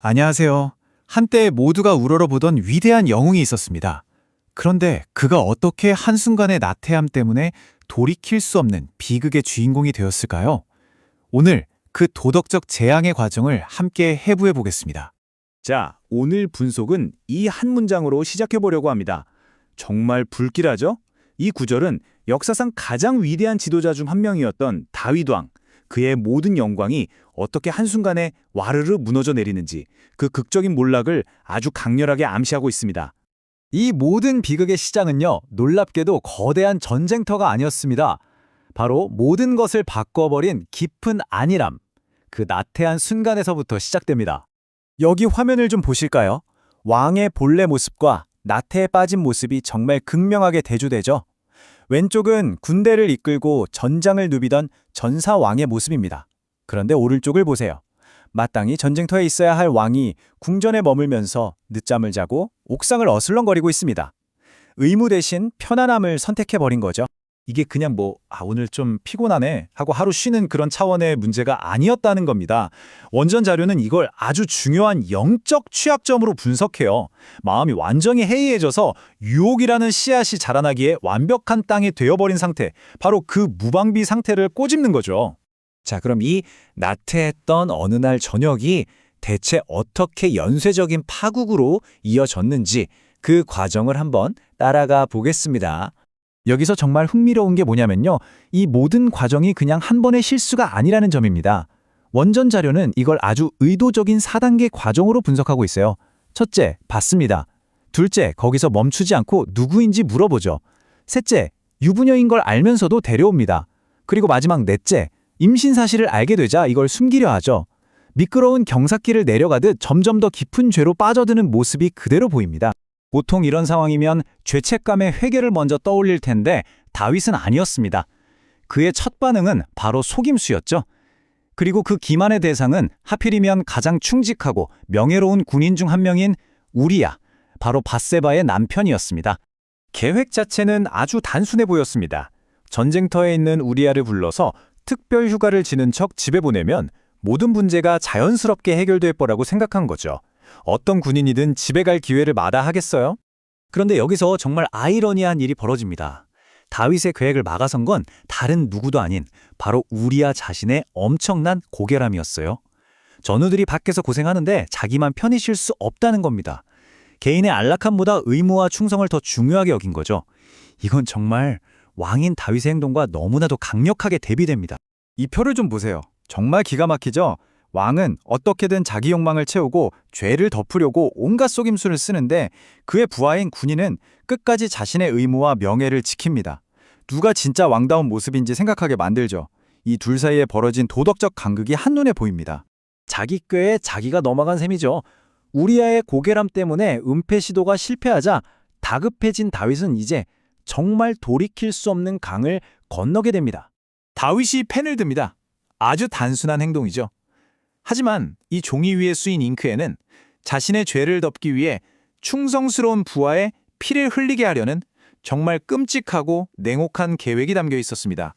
안녕하세요. 한때 모두가 우러러보던 위대한 영웅이 있었습니다. 그런데 그가 어떻게 한순간의 나태함 때문에 돌이킬 수 없는 비극의 주인공이 되었을까요? 오늘 그 도덕적 재앙의 과정을 함께 해부해 보겠습니다. 자, 오늘 분석은 이 한 문장으로 시작해 보려고 합니다. 정말 불길하죠? 이 구절은 역사상 가장 위대한 지도자 중 한 명이었던 다윗 왕, 그의 모든 영광이 어떻게 한순간에 와르르 무너져 내리는지 그 극적인 몰락을 아주 강렬하게 암시하고 있습니다. 이 모든 비극의 시작은요, 놀랍게도 거대한 전쟁터가 아니었습니다. 바로 모든 것을 바꿔버린 깊은 안일함, 그 나태한 순간에서부터 시작됩니다. 여기 화면을 좀 보실까요? 왕의 본래 모습과 나태에 빠진 모습이 정말 극명하게 대조되죠. 왼쪽은 군대를 이끌고 전장을 누비던 전사왕의 모습입니다. 그런데 오른쪽을 보세요. 마땅히 전쟁터에 있어야 할 왕이 궁전에 머물면서 늦잠을 자고 옥상을 어슬렁거리고 있습니다. 의무 대신 편안함을 선택해버린 거죠. 이게 그냥 오늘 좀 피곤하네 하고 하루 쉬는 그런 차원의 문제가 아니었다는 겁니다. 원전 자료는 이걸 아주 중요한 영적 취약점으로 분석해요. 마음이 완전히 해이해져서 유혹이라는 씨앗이 자라나기에 완벽한 땅이 되어버린 상태, 바로 그 무방비 상태를 꼬집는 거죠. 자, 그럼 이 나태했던 어느 날 저녁이 대체 어떻게 연쇄적인 파국으로 이어졌는지 그 과정을 한번 따라가 보겠습니다. 여기서 정말 흥미로운 게 뭐냐면요. 이 모든 과정이 그냥 한 번의 실수가 아니라는 점입니다. 원전 자료는 이걸 아주 의도적인 4단계 과정으로 분석하고 있어요. 첫째, 봤습니다. 둘째, 거기서 멈추지 않고 누구인지 물어보죠. 셋째, 유부녀인 걸 알면서도 데려옵니다. 그리고 마지막 넷째, 임신 사실을 알게 되자 이걸 숨기려 하죠. 미끄러운 경사길을 내려가듯 점점 더 깊은 죄로 빠져드는 모습이 그대로 보입니다. 보통 이런 상황이면 죄책감의 회개를 먼저 떠올릴 텐데 다윗은 아니었습니다. 그의 첫 반응은 바로 속임수였죠. 그리고 그 기만의 대상은 하필이면 가장 충직하고 명예로운 군인 중 한 명인 우리야, 바로 밧세바의 남편이었습니다. 계획 자체는 아주 단순해 보였습니다. 전쟁터에 있는 우리야를 불러서 특별 휴가를 지는 척 집에 보내면 모든 문제가 자연스럽게 해결될 거라고 생각한 거죠. 어떤 군인이든 집에 갈 기회를 마다하겠어요? 그런데 여기서 정말 아이러니한 일이 벌어집니다. 다윗의 계획을 막아선 건 다른 누구도 아닌 바로 우리야 자신의 엄청난 고결함이었어요. 전우들이 밖에서 고생하는데 자기만 편히 쉴 수 없다는 겁니다. 개인의 안락함보다 의무와 충성을 더 중요하게 여긴 거죠. 이건 정말 왕인 다윗의 행동과 너무나도 강력하게 대비됩니다. 이 표를 좀 보세요. 정말 기가 막히죠? 왕은 어떻게든 자기 욕망을 채우고 죄를 덮으려고 온갖 속임수를 쓰는데 그의 부하인 군인은 끝까지 자신의 의무와 명예를 지킵니다. 누가 진짜 왕다운 모습인지 생각하게 만들죠. 이 둘 사이에 벌어진 도덕적 간극이 한눈에 보입니다. 자기 꾀에 자기가 넘어간 셈이죠. 우리아의 고결함 때문에 은폐 시도가 실패하자 다급해진 다윗은 이제 정말 돌이킬 수 없는 강을 건너게 됩니다. 다윗이 펜을 듭니다. 아주 단순한 행동이죠. 하지만 이 종이 위에 쓰인 잉크에는 자신의 죄를 덮기 위해 충성스러운 부하의 피를 흘리게 하려는 정말 끔찍하고 냉혹한 계획이 담겨 있었습니다.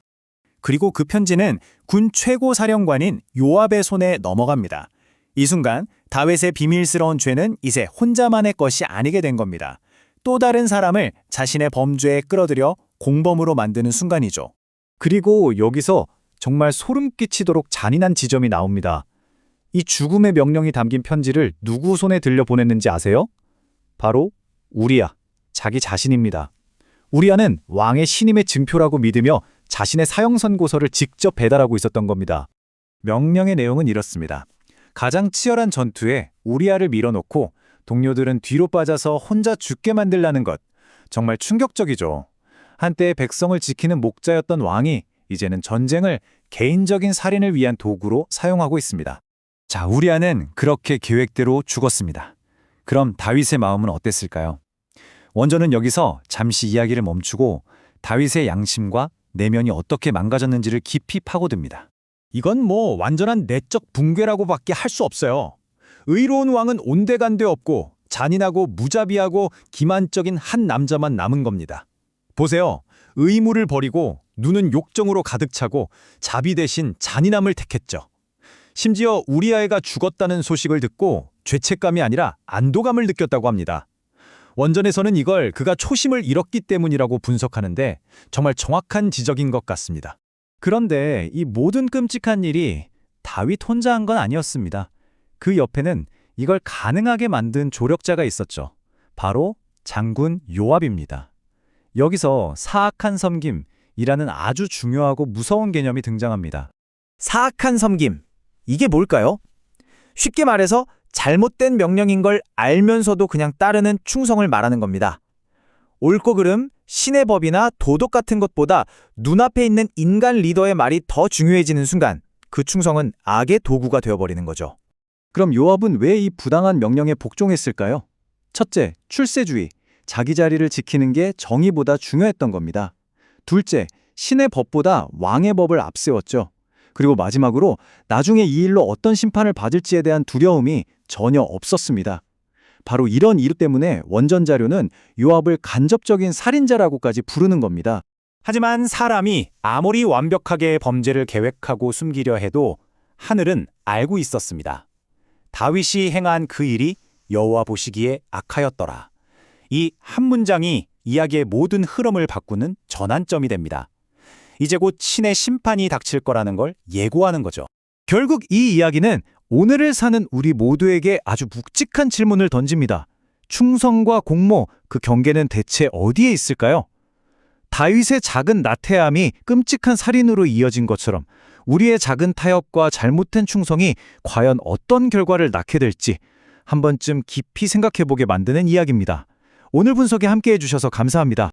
그리고 그 편지는 군 최고 사령관인 요압의 손에 넘어갑니다. 이 순간 다윗의 비밀스러운 죄는 이제 혼자만의 것이 아니게 된 겁니다. 또 다른 사람을 자신의 범죄에 끌어들여 공범으로 만드는 순간이죠. 그리고 여기서 정말 소름 끼치도록 잔인한 지점이 나옵니다. 이 죽음의 명령이 담긴 편지를 누구 손에 들려 보냈는지 아세요? 바로 우리야, 자기 자신입니다. 우리야는 왕의 신임의 증표라고 믿으며 자신의 사형 선고서를 직접 배달하고 있었던 겁니다. 명령의 내용은 이렇습니다. 가장 치열한 전투에 우리야를 밀어놓고 동료들은 뒤로 빠져서 혼자 죽게 만들라는 것. 정말 충격적이죠. 한때 백성을 지키는 목자였던 왕이 이제는 전쟁을 개인적인 살인을 위한 도구로 사용하고 있습니다. 자, 우리아는 그렇게 계획대로 죽었습니다. 그럼 다윗의 마음은 어땠을까요? 원전은 여기서 잠시 이야기를 멈추고 다윗의 양심과 내면이 어떻게 망가졌는지를 깊이 파고듭니다. 이건 완전한 내적 붕괴라고밖에 할 수 없어요. 의로운 왕은 온데간데 없고 잔인하고 무자비하고 기만적인 한 남자만 남은 겁니다. 보세요. 의무를 버리고 눈은 욕정으로 가득 차고 자비 대신 잔인함을 택했죠. 심지어 우리아가 죽었다는 소식을 듣고 죄책감이 아니라 안도감을 느꼈다고 합니다. 원전에서는 이걸 그가 초심을 잃었기 때문이라고 분석하는데 정말 정확한 지적인 것 같습니다. 그런데 이 모든 끔찍한 일이 다윗 혼자 한 건 아니었습니다. 그 옆에는 이걸 가능하게 만든 조력자가 있었죠. 바로 장군 요압입니다. 여기서 사악한 섬김이라는 아주 중요하고 무서운 개념이 등장합니다. 사악한 섬김. 이게 뭘까요? 쉽게 말해서 잘못된 명령인 걸 알면서도 그냥 따르는 충성을 말하는 겁니다. 옳고 그름, 신의 법이나 도덕 같은 것보다 눈앞에 있는 인간 리더의 말이 더 중요해지는 순간 그 충성은 악의 도구가 되어버리는 거죠. 그럼 요압은 왜 이 부당한 명령에 복종했을까요? 첫째, 출세주의. 자기 자리를 지키는 게 정의보다 중요했던 겁니다. 둘째, 신의 법보다 왕의 법을 앞세웠죠. 그리고 마지막으로 나중에 이 일로 어떤 심판을 받을지에 대한 두려움이 전혀 없었습니다. 바로 이런 이유 때문에 원전 자료는 요압을 간접적인 살인자라고까지 부르는 겁니다. 하지만 사람이 아무리 완벽하게 범죄를 계획하고 숨기려 해도 하늘은 알고 있었습니다. 다윗이 행한 그 일이 여호와 보시기에 악하였더라. 이 한 문장이 이야기의 모든 흐름을 바꾸는 전환점이 됩니다. 이제 곧 신의 심판이 닥칠 거라는 걸 예고하는 거죠. 결국 이 이야기는 오늘을 사는 우리 모두에게 아주 묵직한 질문을 던집니다. 충성과 공모, 그 경계는 대체 어디에 있을까요? 다윗의 작은 나태함이 끔찍한 살인으로 이어진 것처럼 우리의 작은 타협과 잘못된 충성이 과연 어떤 결과를 낳게 될지 한 번쯤 깊이 생각해보게 만드는 이야기입니다. 오늘 분석에 함께해 주셔서 감사합니다.